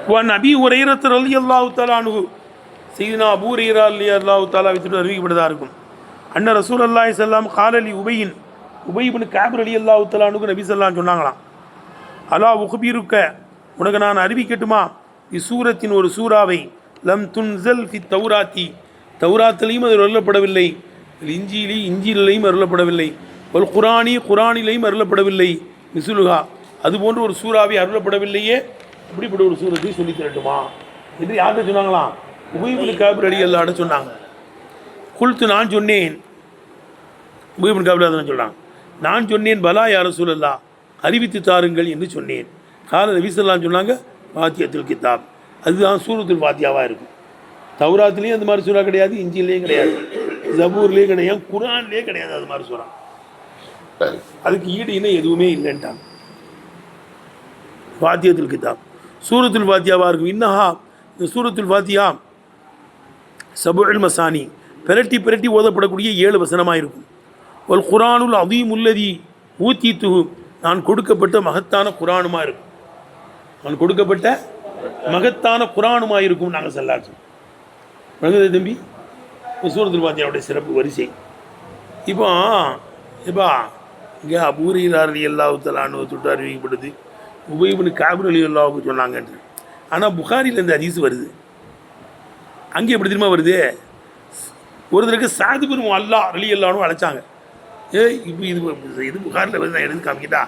وعن أبي هريرة رضي الله تعالى عنه سيدنا أبو هريرة رضي الله تعالى விட்டு அறிவிக்கப்பட்டதா இருக்கும். அன்ன ரசூலுல்லாஹி ஸல்லல்லாஹு அலைஹி வஸல்லம் قال لأبي இப்னு கஅப் ரலியல்லாஹு தஆலா அன்ஹு நபி ஸல்லல்லாஹு அலைஹி சொன்னாங்களாம், அலா உக்பீருக்க, உனக்கு நான் அறிவிக்கட்டுமா, இசூரத்தின் ஒரு சூறாவை, லம் துன்சல் ஃபி தௌராத்தி, தௌராத்திலையும் அது அருளப்படவில்லை, இஞ்சிலையும் அருளப்படவில்லை, ஒரு குரானிலையும் அருளப்படவில்லை, மிசுலுகா, அதுபோன்ற ஒரு சூறாவை அருளப்படவில்லையே, அப்படிப்பட்ட ஒரு சூரத்தை சொல்லி தரட்டுமா என்று யார்கிட்ட சொன்னாங்களாம்? உபை இப்னு கஅப் ரலியல்லாஹு அன்ஹு சொன்னாங்க. குல்து, நான் சொன்னேன், உபை இப்னு கஅப் ரலியல்லாஹு சொன்னாங்க, நான் சொன்னேன், பலா யா ரசூலல்லாஹ், அறிவித்து தாருங்கள் என்று சொன்னேன். கால நபி ஸல்லல்லாஹு அலைஹி சொன்னாங்க, ஃபாத்திஹத்துல் கிதாப், அதுதான் சூரத்துல் ஃபாத்தியாவாக இருக்கும். தௌராத்துலேயும் அந்த மாதிரி சூறா கிடையாது, இஞ்சிலையும் கிடையாது, ஜபூர்லேயும் கிடையாது, குரான்லேயே கிடையாது அது மாதிரி சூறா. அதுக்கு ஈடு இணை எதுவுமே இல்லைன்ட்டாங்க. ஃபாத்திஹத்துல் கிதாப் சூரத்துல் ஃபாத்தியாவாக இருக்கும். இன்னஹா, இந்த சூரத்துல் ஃபாத்தியா சபுல் மசானி, பிரட்டி பிரட்டி ஓதப்படக்கூடிய 7 வசனமாக இருக்கும். ஒரு குரானுல் அதீம் உள்ளதி ஊத்தீத்து, நான் கொடுக்கப்பட்ட மகத்தான குரானுமாக இருக்கும். நான் கொடுக்கப்பட்ட மகத்தான குரானுமாக இருக்கும். நாங்கள் சொல்லாச்சு வழங்குது தம்பி. சூரத்துல் ஃபாத்தியாவுடைய சிறப்பு வரிசை. இப்போ இங்கே அபூ ஹுரைரா ரலியல்லாஹு தஆலா அன்ஹு தொட்டு அறிவிக்கப்படுது, உபை இப்னு கஅப் ரலியல்லாஹு சொன்னாங்கன்று. ஆனால் புகாரியில் இந்த ஹதீஸ் வருது. அங்கே எப்படி தெரியுமா வருது? ஒருத்தருக்கு சாது பின் முஅல்லா ரலியல்லாஹு அன்ஹு அழைச்சாங்க. இப்போ இது புகாரில் வருது, நான் எடுத்து காமிக்கிட்டா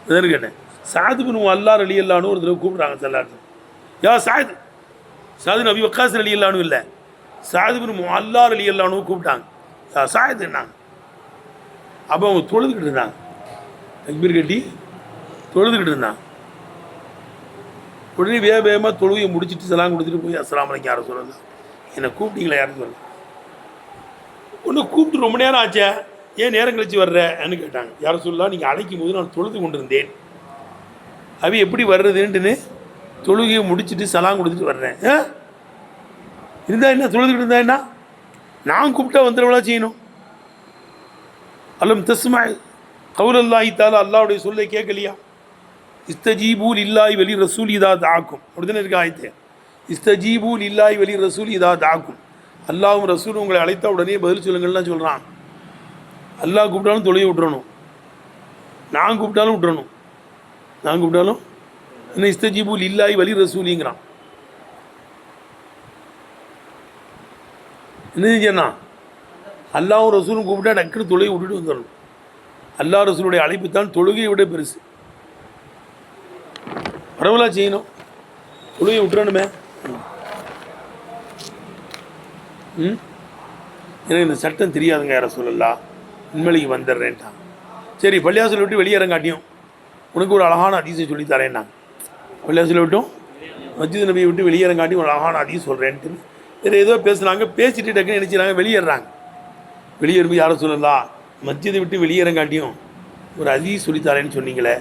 எதுன்னு கேட்டேன். சாது பின் முஅல்லா ரலியல்லாஹு அன்ஹு ஒரு தடவை கூப்பிட்றாங்க சல்லாத்து. யா சாது நபி வக்காஸ் ரலியல்லாஹு அன்ஹு இல்லை, சாது பின் முஅல்லா ரலியல்லாஹு அன்ஹு கூப்பிட்டாங்க. யா சாதுன்னாங்க. அப்போ அவங்க தொழுதுகிட்டு இருந்தாங்க, தக்பீர் கட்டி தொழுதுகிட்டு இருந்தாங்க. உடனே வேகமாக தொழுகையை முடிச்சுட்டு சலாம் கொடுத்துட்டு போய், அஸ்ஸலாமு அலைக்கும் யாரை சொல்லலாம், என்னை கூப்பிட்டீங்களா யாரும் சொல்ல, ஒன்று கூப்பிட்டு ரொம்ப நேரம் ஆச்சே, ஏன் நேரம் கழிச்சு வர்றேன்னு கேட்டாங்க. யாரை சொல்லலாம், நீங்கள் அழைக்கும் போது நான் தொழுது கொண்டு இருந்தேன், அவை எப்படி வர்றதுன்ட்டுன்னு தொழுகையை முடிச்சுட்டு சலாம் கொடுத்துட்டு வர்றேன். இருந்தா என்ன, தொழுதுகிட்டு இருந்தா என்ன, நான் கூப்பிட்டா வந்துடுவளா செய்யணும். அலம் தஸ்மா கவுலல்லாஹி தஆலா, அல்லாஹ்வுடைய சொல்லை கேட்கலையா? இஸ்தஜீபூ லில்லாஹி வலி ரசூல் இதா தாக்கும், அப்படித்தானே இருக்க ஆயத்து. இஸ்தஜீபூ லில்லாஹி வலி ரசூல் இதா தாக்கும், அல்லாஹ்வும் ரசூலும் உங்களை அழைத்தா உடனே பதில் சொல்லுங்கள்லாம் சொல்கிறான். அல்லாஹ் கூப்பிட்டாலும் தொழுகை விட்டுறணும், நான் கூப்பிட்டாலும் விட்டுறணும். நான் கூப்பிட்டாலும் என்ன, இஸ்தஜீபூ லில்லாஹி வலி ரசூலிங்கிறான். என்ன செஞ்சேன்னா, அல்லாஹ்வும் ரசூலும் கூப்பிட்டா டக்குன்னு தொழுகை விட்டுட்டு வந்துடணும். அல்லாஹ் ரசூலுடைய அழைப்பு தான் தொழுகையை விட பெருசு. பரவலாக செய்யணும், தொழுகை விட்டுறணுமே. எனக்கு இந்த சட்டம் தெரியாதுங்க யாரை சொல்லலாம், உண்மைக்கு வந்துடுறேன்ட்டான். சரி, பள்ளியாசலை விட்டு வெளியேறங்காட்டியும் உனக்கு ஒரு அழகான ஹதீஸை சொல்லி தரேன்னாங்க. பள்ளியாசலை விட்டும் மஸ்ஜித் நபியை விட்டு வெளியேறங்காட்டியும் ஒரு அழகான ஹதீஸ் சொல்கிறேன்ட்டு வேறு ஏதோ பேசுனாங்க. பேசிட்டு டக்குன்னு நினச்சிடாங்க, வெளியேறாங்க. வெளியேறும்போது யாரை சொல்லலாம், மஸ்ஜிதை விட்டு வெளியேறங்காட்டியும் ஒரு ஹதீஸ் சொல்லித்தரேன்னு சொன்னீங்களே,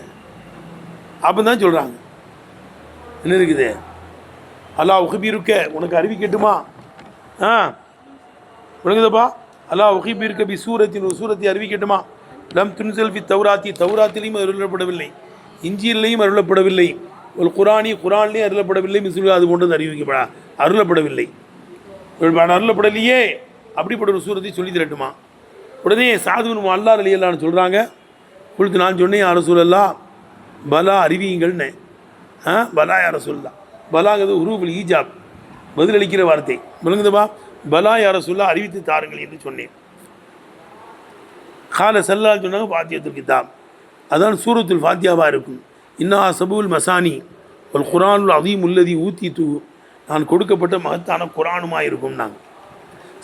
அப்போ தான் சொல்கிறாங்க. என்ன இருக்குது, அல்லாஹ் உஹ்பீருக்க, உனக்கு அறிவிக்கட்டுமா, விளங்குதப்பா, அல்லாஹ் உஹ்பீருக்க பி சூரத்தின், ஒரு சூரத்தை அறிவிக்கட்டுமா, லம் துன்சல் ஃபி தௌராத்தி, தௌராத்திலையும் அருளப்படவில்லை, இஞ்சிலையும் அருளப்படவில்லை, ஒரு குரான்லேயும் அருளப்படவில்லை, மிஸ்லு அது போன்றது அருளப்படவில்லை, அருளப்படலையே, அப்படிப்பட்ட ஒரு சூரத்தை சொல்லி தரட்டுமா. உடனே சாது பின் முஅல்லா ரலியல்லாஹு அன்ஹு சொல்கிறாங்க, கொடுத்து நான் சொன்னேன், யார ரசூலல்லாஹ், பலா அறிவியுங்கள்னு. பலா யார ரசூலல்லாஹ், பலாங்கிறது உருவல் ஈஜாப், பதிலளிக்கிற வார்த்தை, விளங்குதுப்பா. பலா யார ரசூலல்லாஹ், அறிவித்து தாருங்கள் என்று சொன்னேன். கால ஸல்லல்லாஹு சொன்னாங்க, ஃபாத்திஹத்துல் கிதாப், அதான் சூரத்துல் ஃபாத்தியாவாக இருக்கும். இன்னஹா சபுல் மசானி வல் குரானுல் அதீம் உள்ளதி ஊத்தீத்து, நான் கொடுக்கப்பட்ட மகத்தான குரானுமாக இருக்கும். நாங்கள்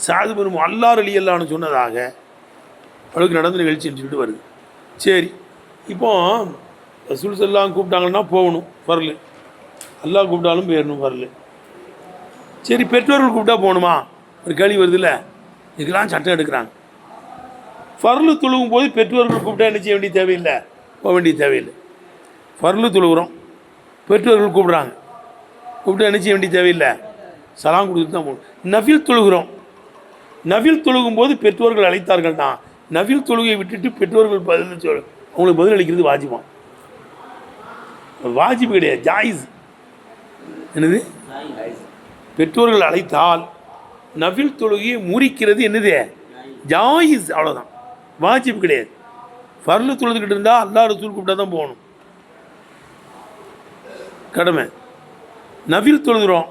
சாது பின் முஅல்லா ரலியல்லாஹு அன்ஹு சொன்னதாக அவளுக்கு நடந்த நிகழ்ச்சின்னு சொல்லிட்டு வருது. சரி, இப்போ ரசூல் ஸல்லல்லாஹு கூப்பிட்டாங்கன்னா போகணும், வரல. அல்லாஹ் கூப்பிட்டாலும் போயிடணும், வரல. சரி, பெற்றோர்கள் கூப்பிட்டா போகணுமா? ஒரு கேள்வி வருதுல்ல. இதுக்கெல்லாம் சட்டம் எடுக்கிறாங்க. ஃபர்லு தொழுகும் போது பெற்றோர்கள் கூப்பிட்டா என்ன செய்ய வேண்டிய தேவையில்லை, போக வேண்டிய தேவையில்லை. ஃபர்லு தொழுகிறோம், பெற்றோர்கள் கூப்பிட்றாங்க, கூப்பிட்டா என்ன செய்ய வேண்டிய தேவையில்லை, சலாம் கொடுத்துட்டு தான் போகணும். நஃபில் தொழுகிறோம், நஃபில் தொழுகும் போது பெற்றோர்கள் அழைத்தார்கள்னா நஃபில் தொழுகையை விட்டுட்டு பெற்றோர்கள் அவங்களுக்கு பதில் அளிக்கிறது வாஜிபா? வாஜிபு கிடையாது, ஜாயிஸ். என்னது? பெற்றோர்கள் அழைத்தால் நஃபில் தொழுகையை முறிக்கிறது என்னது, ஜாயிஸ், அவ்வளோதான், வாஜிபு கிடையாது. ஃபர்லு தொழுதுகிட்டு இருந்தால் அல்லாஹ் ரசூல் கூப்பிட்டா தான் போகணும், கடமை. நஃபில் தொழுகிறோம்,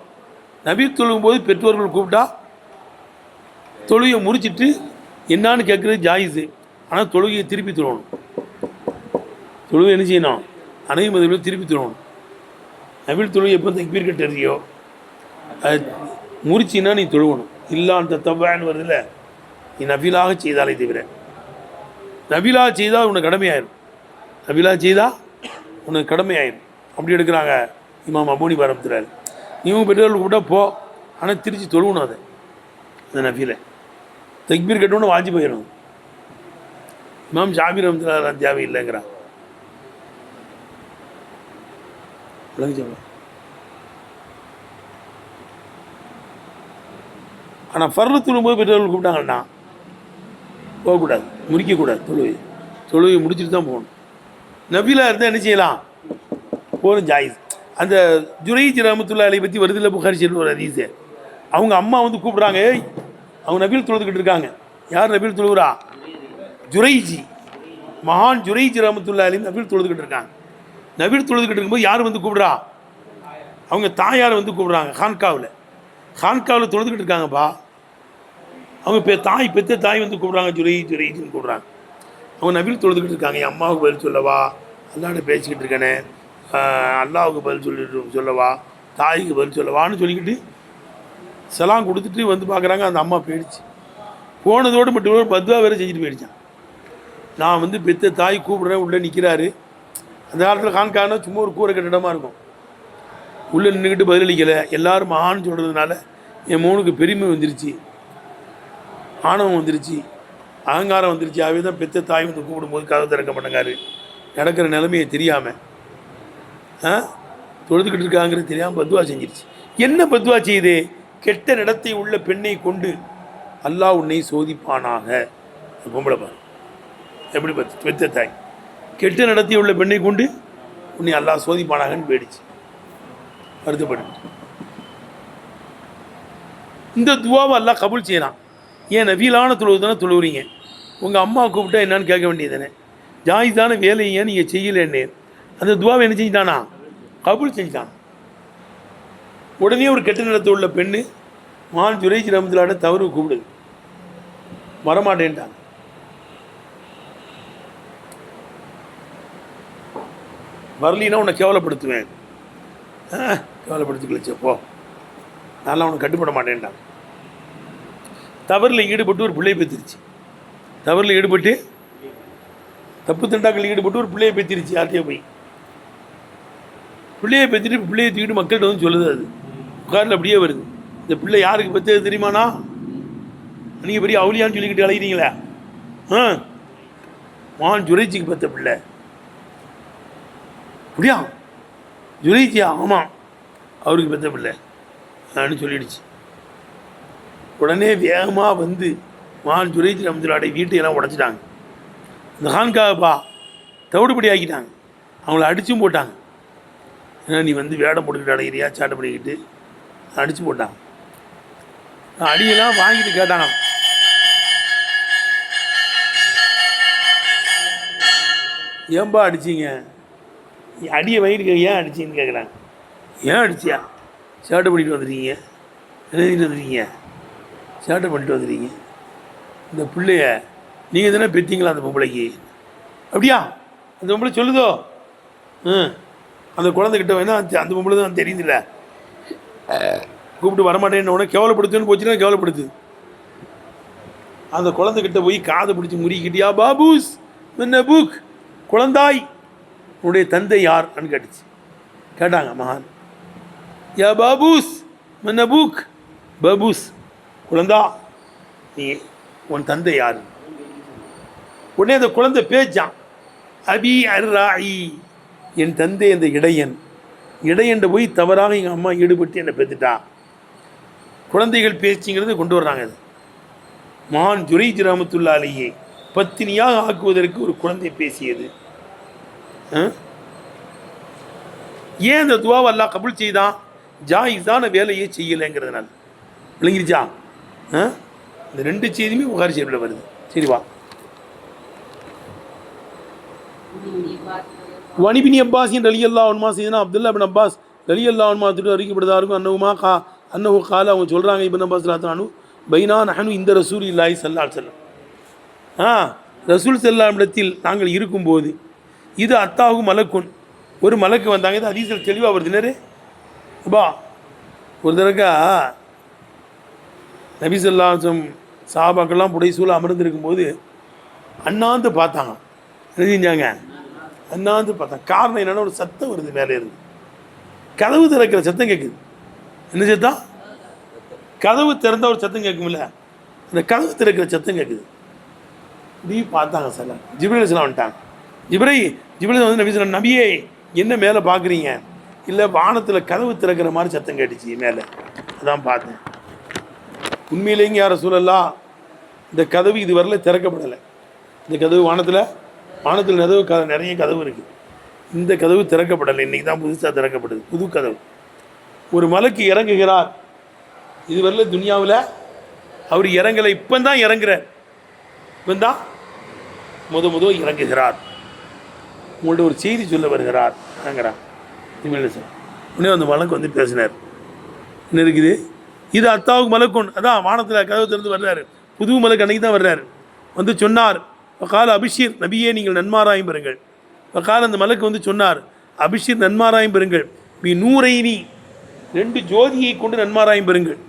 நஃபில் தொழுகும் போது பெற்றோர்கள் கூப்பிட்டா தொழுகையை முறிச்சிட்டு என்னான்னு கேட்குறது ஜாயிஸு. ஆனால் தொழுகையை திருப்பி தொழணும். தொழுகை என்ன செய்யணும், அனைத்து மதங்களும் திருப்பி தொழணும். நஃபில் தொழுகை எப்போ தக்பீர் கட்டுறியோ அது முறிச்சின்னா நீ தொழுவணும். இல்லான்ற தவ்வான்னு வருதுல்ல, நீ நஃபிலாக செய்தாலே தவிர. நஃபிலாக செய்தால் உனக்கு கடமையாயிரும், நஃபிலாக செய்தால் உனக்கு கடமையாயிரும். அப்படி எடுக்கிறாங்க இமாம் அபூனி பரமத்துறாரு. நீயும் பெற்றோர்கள் கூட போ, ஆனால் திருச்சி தொழுவணும். அதை அந்த நஃபில தக்பீர் கட்டணும்னு வாஜி போயிடும். இமாம் ஷாஃபி ரஹ்மத்துல்லாஹி தேவை இல்லைங்கிறான். ஆனால் ஃபர்லு தொழும்போது பெற்றோர்கள் கூப்பிட்டாங்கன்னா போகக்கூடாது, முறிக்கக்கூடாது. தொழுகை முடிச்சுட்டு தான் போகணும். நஃபிலாக இருந்தால் என்ன செய்யலாம், போகணும், ஜாயிஸ். அந்த ஜுரைஜ் ரஹ்மத்துல்லாஹி அலைஹி பற்றி வருதில்ல புகாரி ஷரீஃப்ல ஒரு ஹதீஸ். அவங்க அம்மா வந்து கூப்பிட்றாங்க, ஏய் அவங்க நபில் தொழுதுகிட்டு இருக்காங்க. யார் நபில் தொழுகிறா? ஜுரைஜி, மகான் ஜுரைஜ் ரஹ்மத்துல்லாஹி அலைஹி நபில் தொழுதுகிட்டு இருக்காங்க. நபில் தொழுதுகிட்டு இருக்கும்போது யார் வந்து கூப்பிட்றா? அவங்க தாயார் வந்து கூப்பிட்றாங்க. ஹான்காவில் தொழுதுகிட்டு இருக்காங்கப்பா. அவங்க பெத்த தாய் வந்து கூப்பிட்றாங்க, ஜுரைஜின்னு கூப்பிட்றாங்க. அவங்க நபில் தொழுதுகிட்டு இருக்காங்க. என் அம்மாவுக்கு பதில் சொல்லவா, அல்லாஹ்ட்ட பேசிக்கிட்டு இருக்கேனே, அல்லாஹுக்கு பதில் சொல்லவா, தாய்க்கு பதில் சொல்லவான்னு சொல்லிக்கிட்டு சலாம் கொடுத்துட்டு வந்து பார்க்குறாங்க. அந்த அம்மா போயிடுச்சு. போனதோடு மட்டும் பத்வா வேறு செஞ்சுட்டு போயிடுச்சான். நான் வந்து பெத்த தாய் கூப்பிட்றேன், உள்ளே நிற்கிறாரு. அந்த காலத்தில் கான்கானா சும்மா ஒரு கூரை கட்டிடமாக இருக்கும். உள்ளே நின்றுக்கிட்டு பதிலளிக்கலை. எல்லோரும் மகான்னு சொல்கிறதுனால என் மோனுக்கு பெருமை வந்துருச்சு, ஆணவம் வந்துருச்சு, அகங்காரம் வந்துருச்சு. அவே தான் பெத்த தாய் வந்து கூப்பிடும்போது கதவு திறக்க மாட்டேங்காரு. நடக்கிற நிலைமையை தெரியாமல் தொழுதுகிட்டு இருக்காங்கிறது தெரியாமல் பத்வா செஞ்சிருச்சு. என்ன பத்வா செய்யுது? கெட்ட நடத்தை உள்ள பெண்ணை கொண்டு அல்லாஹ் உன்னை சோதிப்பானாக. பொம்பளை பாரு எப்படி பார்த்து, பெத்த தாய் கெட்ட நடத்தை உள்ள பெண்ணை கொண்டு உன்னை அல்லாஹ் சோதிப்பானாகன்னு போயிடுச்சு. வருத்தப்படு. இந்த துவாவை அல்லாஹ் கபூல் செய்யலாம். ஏன் நஃபிலான தொழுவு தானே தொழுவுறீங்க, உங்கள் அம்மா கூப்பிட்டா என்னான்னு கேட்க வேண்டியது தானே. ஜாயிஸான வேலையை நீங்கள் செய்யலைன்னு அந்த துவாவை என்ன செஞ்சிட்டானா, கபூல் செஞ்சிட்டான். உடனே ஒரு கெட்ட நடத்த உள்ள பெண்ணு மகான் ஜுரைஜ் ரஹ்மத்துல்லாஹி தவறு கூப்பிடுது, வரமாட்டேன்ட்டாங்க. வரலினா உன்னை கேவலப்படுத்துவேன். கேவலப்படுத்திக்கலச்சப்போ நான்லாம் உனக்கு கட்டுப்பட மாட்டேன்ட்டாங்க. தவறில் ஈடுபட்டு ஒரு பிள்ளையை பெற்றிருச்சு. தவறில் ஈடுபட்டு தப்பு தண்டாக்கள் ஈடுபட்டு ஒரு பிள்ளையை பெற்றிருச்சு. யார்கிட்டயோ போய் பிள்ளையை பெற்றிட்டு பிள்ளையை தூக்கிட்டு மக்கள்கிட்ட வந்து சொல்லுது. அது புகாரில் அப்படியே வருது. இந்த பிள்ளை யாருக்கு பெற்றது தெரியுமாண்ணா? நீங்கள் பெரிய அவுலியான்னு சொல்லிக்கிட்டு அழைக்கிறீங்களே, மகான் ஜுரைஜிக்கு பெற்ற பிள்ளை. அப்படியா? ஜுரைஜியா? ஆமாம், அவருக்கு பெற்ற பிள்ளை அப்படின்னு சொல்லிடுச்சு. உடனே வேகமாக வந்து மகான் ஜுரைஜ் ரஹ்மத்துல்லாஹி வீட்டையெல்லாம் உடைச்சிட்டாங்க. இந்த ஹான்காப்பா தவிடுபடி ஆக்கிட்டாங்க. அவங்கள அடிச்சும் போட்டாங்க. ஏன்னா நீ வந்து வேடம் போட்டுக்கிட்டு அடைகிறியா, சாட்டை பண்ணிக்கிட்டு அடித்து போட்டாங்க. அடியெல்லாம் வாங்கிட்டு கேட்டாங்க, ஏன்பா அடிச்சிங்க? அடியை வாங்கிட்டு ஏன் அடிச்சிங்கன்னு கேட்குறாங்க. ஏன் அடிச்சியா? சேட்டை பண்ணிட்டு வந்துடுறீங்க, எழுதிட்டு வந்துடுறீங்க, சேட்டை பண்ணிட்டு வந்துடுறீங்க. இந்த பிள்ளைய நீங்கள் தானே பெற்றீங்களா அந்த பொம்பளைக்கு? அப்படியா? அந்த பொம்பளை சொல்லுதோ? அந்த குழந்தைகிட்ட வேணா அந்த பொம்பளை தான் தெரியுதுல்ல, கூப்பிட்டு வரமாட்டேன்னு உடனே கேவலப்படுத்துன்னு போச்சுன்னா கேவலப்படுத்து. அந்த குழந்தைகிட்ட போய் காதை பிடிச்சி முறிக்கிட்டியா பாபூஸ் என்ன புக் குழந்தாய் உன்னுடைய தந்தை யார்ன்னு கேட்டுச்சு. கேட்டாங்க மகான், யா பாபூஸ் என்ன புக், பாபூஸ் குழந்தா நீ உன் தந்தை யார்? உடனே அந்த குழந்தை பேச்சான், அபி அர்ராயி, என் தந்தை அந்த இடையன். இடையன்ட்ட போய் தவறாக எங்கள் அம்மா ஈடுபட்டு என்னை பெற்றுட்டா. குழந்தைகள் பேச்சுங்கிறது கொண்டு வர்றாங்க. அது மகான் ஜுரைஜ் ரஹ்மத்துல்லாஹி அலைஹி பத்தினியாக ஆக்குவதற்கு ஒரு குழந்தை பேசியது. ஏன் அந்த துவாவை அல்லாஹ் கபூல் செய்தான்? ஜாயிஸான வேலையை செய்யலைங்கிறதுனால. விளங்கிருச்சா? இந்த ரெண்டு செய்தியுமே புகாரி ஷரீஃபில் வருது. சரி வா. வனிபினி அப்பாஸின் ரலியல்லாஹு அன்ஹுமா செய்தனா அப்துல்லா பின் அப்பாஸ் ரலியல்லாஹு அன்ஹுமா திட்டு அறிக்கப்படுதா இருக்கும். அன்னஹு கால அவங்க சொல்கிறாங்க, இப்னு அப்பாஸ் ரலியல்லாஹு பைனா நஹனு இந்த ரசூலில்லாஹி ஸல்லல்லாஹு அலைஹி வஸல்லம், ரசூல் ஸல்லல்லாஹு அலைஹி இடத்தில் நாங்கள் இருக்கும்போது இது அத்தாஹு மலக்குன், ஒரு மலக்கு வந்தாங்க. இது ஹதீஸில் தெளிவாக வருது. நேரு பா ஒரு தடவை நபி ஸல்லல்லாஹு அலைஹி வஸல்லம் சஹாபாக்கெல்லாம் புடைசூழ அமர்ந்திருக்கும்போது அண்ணாந்து பார்த்தாங்க. என்ன செஞ்சாங்க? அண்ணாந்து பார்த்தாங்க. காரணம் என்னென்னா ஒரு சத்தம் வருது மேலே இருந்து. கதவு திறக்கிற சத்தம் கேட்குது. என்ன சத்தம்? கதவு திறந்தால் ஒரு சத்தம் கேட்கும்ல, அந்த கதவு திறக்கிற சத்தம் கேட்குது. இப்படி பார்த்தாங்க. சார் ஜிப்ரீல் அலைஹிஸ்ஸலாம் வந்துட்டாங்க. ஜிப்ரீல் வந்து நபி ஸல்லல்லாஹு நபியே என்ன மேலே பார்க்குறீங்க? இல்லை வானத்தில் கதவு திறக்கிற மாதிரி சத்தம் கேட்டுச்சு மேலே, அதான் பார்த்தேன். உண்மையிலேங்க யார் ரசூலல்லாஹ், இந்த கதவு இது வரல திறக்கப்படலை. இந்த கதவு வானத்தில் நிறைய கதவு இருக்குது. இந்த கதவு திறக்கப்படலை, இன்றைக்கி தான் புதுசாக திறக்கப்படுது, புது கதவு. ஒரு மலக்கு இறங்குகிறார். இது வரல துனியாவில் அவர் இறங்கலை, இப்போ தான் இறங்குறார். இப்போ தான் முத இறங்குகிறார். உங்கள்ட்ட ஒரு செய்தி சொல்ல வருகிறார் இறங்குறார். உடனே அந்த மலக்கு வந்து பேசினார். என்ன இருக்குது? இது அத்தாவுக்கு மலக்குன், அதான் வானத்தில் கதவு திறந்து வர்றாரு. புது மலக்கு அன்றைக்கி தான் வர்றாரு. வந்து சொன்னார், கால அபிஷீர் நபியே நீங்கள் நன்மாராயம் பெறுங்கள். கால அந்த மலக்கு வந்து சொன்னார், அபிஷீர் நன்மாராயம் பெறுங்கள். பி நூரைனி, ரெண்டு ஜோதியை கொண்டு நன்மாராயம் பெறுங்கள்.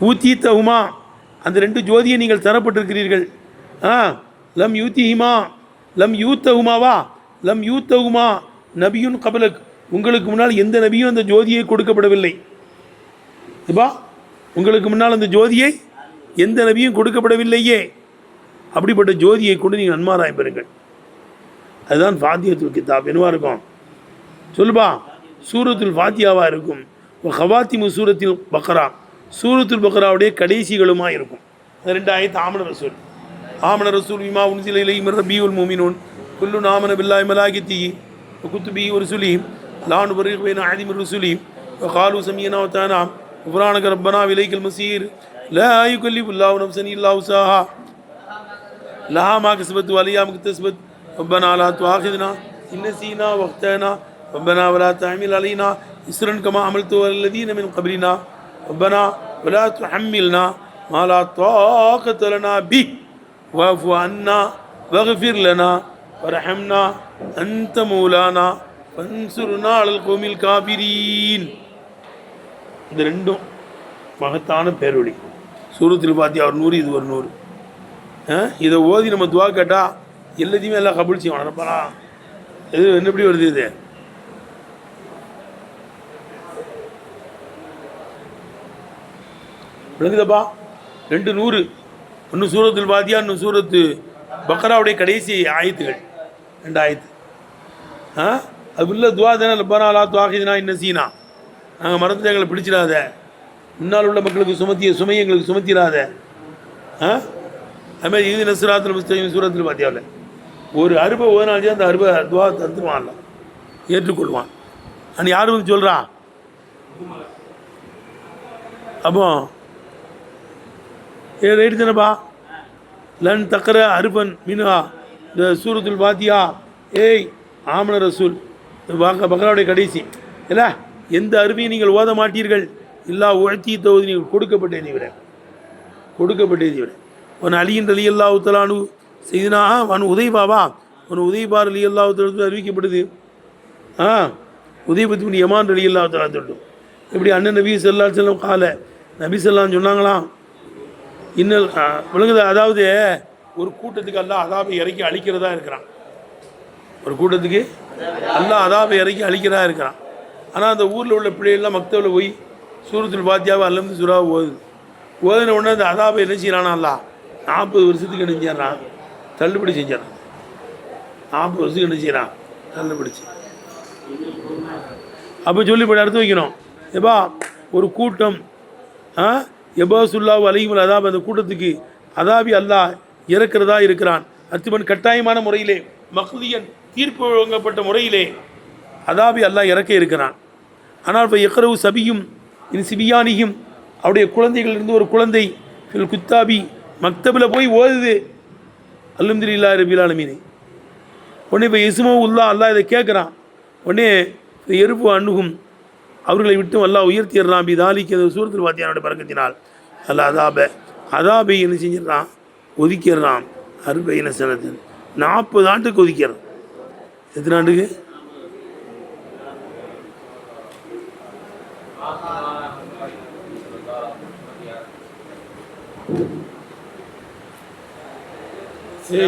ஊத்தி தகுமா, அந்த ரெண்டு ஜோதியை நீங்கள் தரப்பட்டிருக்கிறீர்கள். லம் யூத்திஹிமா, லம் யூத்தகுமாவா, லம் யூத்தகுமா நபியுன் கபலக், உங்களுக்கு முன்னால் எந்த நபியும் அந்த ஜோதியை கொடுக்கப்படவில்லை. இப்பா உங்களுக்கு முன்னால் அந்த ஜோதியை எந்த நபியும் கொடுக்கப்படவில்லையே. அப்படிப்பட்ட ஜோதியை கொண்டு நீங்கள் நன்மாராயம் பெறுங்கள். அதுதான் ஃபாத்திஹத்துல் கிதாப். என்னவா இருக்கும் சொல்லுபா? சூரத்துல் ஃபாத்தியாவாக இருக்கும். ஹவாத்திமு சூரத்தில் பக்ரா, சூரத்துல் பக்ராவுடைய கடைசிகளுமாக இருக்கும். அது 2 ஆயத்து ஆமன ரசூல் விமா உன்சில இலைஹி மின் ரப்பியுல் முஃமினூன் குல்லுன் ஆமன பில்லாஹி மலாயிகத்திஹி வ குதுபிஹி வ ருசுலிஹி லா நுஃபர்ரிகு பைன அஹதின் மின் ருசுலிஹி வ காலூ சமிஅனா வ அதானா குஃப்ரானக ரப்பனா வ இலைக்கல் மஸீர் லா யுகல்லிஃபுல்லாஹு நஃப்ஸன் இல்லா உஸாஹா லஹா மா கஸபத் வ அலைஹா மா இக்தஸபத் ரப்பனா லா துஆഖிதுனா இன் நஸீனா வ அக்தனா ரப்பனா வ லா தஹமில் அலைனா இஸ்ரன் கமா அமல்து அலல்லதீன மின் கப்லினா ரப்பனா வ லா துஹம்மில்னா மா லா தாகத லனா பி வஃபு அன்னா வஃகிர் லனா வரஹம்னா அன்த மௌலானா ஃபன்சுர்னா அலல் கௌமில் காஃபிரீன். இந்த ரெண்டும் மகத்தான பேரொழி. சூரத்துல் ஃபாத்திஹா ஒரு 100, இது ஒரு 100. இதை ஓதி நம்ம துவா கேட்டால் எல்லாத்தையுமே எல்லாம் கபூல் செய்வான். நினைப்பானா இது என்ன எப்படி வருது? இது விளங்குதப்பா? 2 100, ஒன்று சூரத்துல் ஃபாத்திஹா, இன்னும் சூரத்து பக்ராவுடைய கடைசி ஆயத்துகள் 2 ஆயத்து. அது உள்ள துவா தானே. லப்பனா லா துஆഖிதுனா இன் நஸீனா, நாங்கள் மறந்துட்டு எங்களை பிடிச்சிடாத, முன்னால் உள்ள மக்களுக்கு சுமத்திய சுமையை எங்களுக்கு சுமத்திடாத. அதுமாதிரி இது நஸ்ராத்துல் முஸ்தகீம் சூரத்துல் ஃபாத்திஹாவில் ஒரு அருபை ஓதினாலே அந்த அருபை துவா தந்துடுவான்ல, ஏற்றுக்கொள்வான். ஆனால் யார் வந்து சொல்கிறா? அப்போ ரைட்டு தானேப்பா? லன் தக்கர அருபன் மினுஹா, இந்த சூரத்துல் ஃபாத்திஹா ஏய் ஆமன ரசூல் பக்ராவுடைய கடைசி இல்லை, எந்த அருமையும் நீங்கள் ஓத மாட்டீர்கள் இல்லா உழ்த்தி தகுதி, நீங்கள் கொடுக்கப்பட்டதை விட ஒன்று அலியின் ரலியல்லாஹு தஆலா அன்ஹு செய்தினா அவன் உதைபாவா, ஒன்று உதைபார் ரலியல்லாஹு தஆலா அறிவிக்கப்படுது. உதைபத் பின் யமான் ரலியல்லாஹு தஆலா சொல்லிட்டு இப்படி அண்ணன் நபி ஸல்லல்லாஹு அலைஹி வஸல்லம் கால நபி ஸல்லல்லாஹு சொன்னாங்களாம், இன்னும் விளங்குது. அதாவது ஒரு கூட்டத்துக்கு அல்லாஹ் அதாபை இறக்கி அழிக்கிறதா இருக்கிறான். ஒரு கூட்டத்துக்கு அல்லாஹ் அதாபை இறக்கி அழிக்கிறதா இருக்கிறான். ஆனால் அந்த ஊரில் உள்ள பிள்ளைகள்லாம் மக்தவில் போய் சூரத்துல் பாத்தியாவை அல்லது சுறாவை ஓதுன உடனே அந்த அதாபை என்ன செய்யறானா அல்லாஹ் 40 வருஷத்துக்கு என்ன செய்யறான், தள்ளுபடி செஞ்சிடறான். 40 வருஷத்துக்கு என்ன செய்யறான், தள்ளுபடிச்சு. அப்போ சொல்லி போய் அடுத்து வைக்கணும். எப்பா ஒரு கூட்டம் எபா சுல்லாவு அலைஹிம் அதாப், அந்த கூட்டத்துக்கு அதாபி அல்லாஹ் இறக்கிறதா இருக்கிறான். அத்துமன் கட்டாயமான முறையிலே மக்தியன் தீர்ப்பு வழங்கப்பட்ட முறையிலே அதாபி அல்லாஹ் இறக்க இருக்கிறான். ஆனால் இப்போ எக்ரவு சபியும் இன் சிபியானியும் அவருடைய குழந்தைகள் இருந்து ஒரு குழந்தை ஃபில் குத்தாபி மக்தபில் போய் ஓதுது அல்ஹம்துலில்லாஹி ரபில் ஆலமீன். உடனே இப்போ இஸ்மோ உல்லா அல்லாஹ் இதை கேட்குறான். உடனே எருப்பு அணுகும் அவர்களை விட்டும் அல்லாஹ் உயர்த்திடுறான். பிதாலிக்கு அது சூரத்துல் பாத்தியானுடைய பறக்கத்தினால் அல்லாஹ் அதாபை என்ன செஞ்சிடறான், ஒதுக்கிடுறான். 40 சனத்தின் 40 ஆண்டுக்கு ஒதுக்கிறான். எத்தனை ஆண்டுக்கு? சரி.